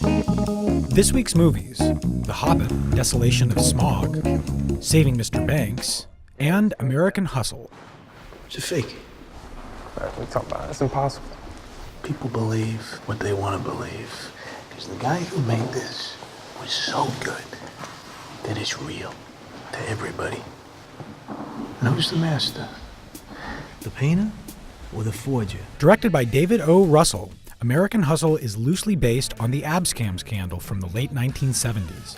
This week's movies: The Hobbit, Desolation of Smaug, Saving Mr. Banks, and American Hustle. It's a fake. What are we talking about? It's impossible. People believe what they want to believe. Because the guy who made this was so good that it's real to everybody. And who's the master? The painter or the forger? Directed by David O. Russell, American Hustle is loosely based on the Abscam scandal from the late 1970s.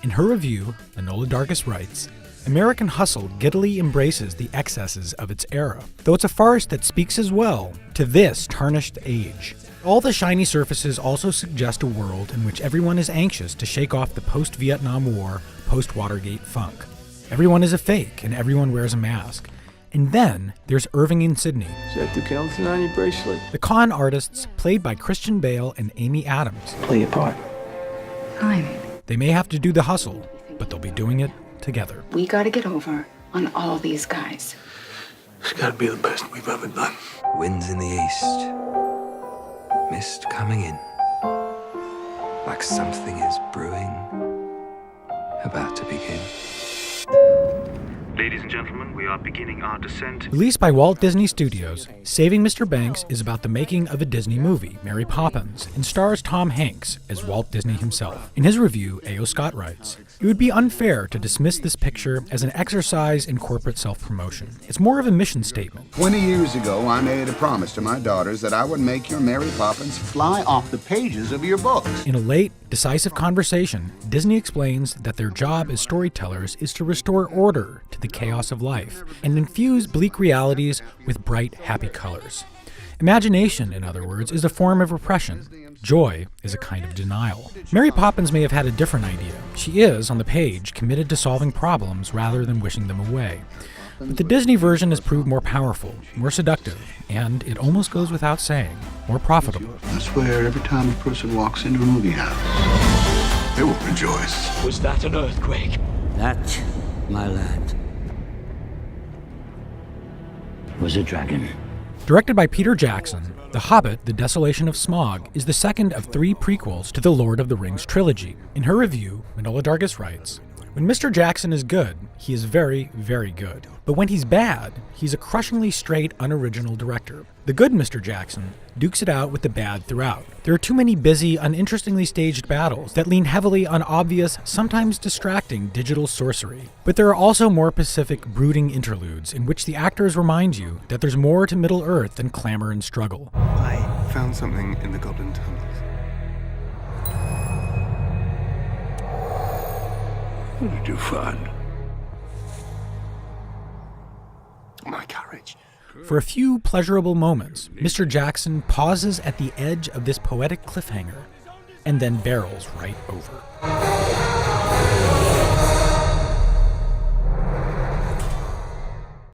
In her review, Enola Dargis writes, American Hustle giddily embraces the excesses of its era, though it's a farce that speaks as well to this tarnished age. All the shiny surfaces also suggest a world in which everyone is anxious to shake off the post-Vietnam War, post-Watergate funk. Everyone is a fake and everyone wears a mask. And then there's Irving and Sydney. Is that Duke Ellington on your bracelet? The con artists played by Christian Bale and Amy Adams. Play your part. Fine. They may have to do the hustle, but they'll be doing it together. We gotta get over on all these guys. It's got to be the best we've ever done. Winds in the east, mist coming in, like something is brewing, about to begin. Ladies and gentlemen, we are beginning our descent. Released by Walt Disney Studios, Saving Mr. Banks is about the making of a Disney movie, Mary Poppins, and stars Tom Hanks as Walt Disney himself. In his review, A.O. Scott writes, "It would be unfair to dismiss this picture as an exercise in corporate self-promotion. It's more of a mission statement. 20 years ago, I made a promise to my daughters that I would make your Mary Poppins fly off the pages of your books. In a late, decisive conversation, Disney explains that their job as storytellers is to restore order to the chaos of life and infuse bleak realities with bright, happy colors. Imagination, in other words, is a form of repression. Joy is a kind of denial. Mary Poppins may have had a different idea. She is, on the page, committed to solving problems rather than wishing them away. But the Disney version has proved more powerful, more seductive, and, it almost goes without saying, more profitable. I swear, every time a person walks into a movie house, they will rejoice. Was that an earthquake? That, my lad, was a dragon. Directed by Peter Jackson, The Hobbit, The Desolation of Smaug is the second of 3 prequels to the Lord of the Rings trilogy. In her review, Enola Dargis writes, "When Mr. Jackson is good, he is very, very good. But when he's bad, he's a crushingly straight, unoriginal director. The good Mr. Jackson dukes it out with the bad throughout. There are too many busy, uninterestingly staged battles that lean heavily on obvious, sometimes distracting digital sorcery. But there are also more pacific, brooding interludes in which the actors remind you that there's more to Middle-earth than clamor and struggle." I found something in the Goblin Tunnels. What did you find? My courage. For a few pleasurable moments, Mr. Jackson pauses at the edge of this poetic cliffhanger and then barrels right over.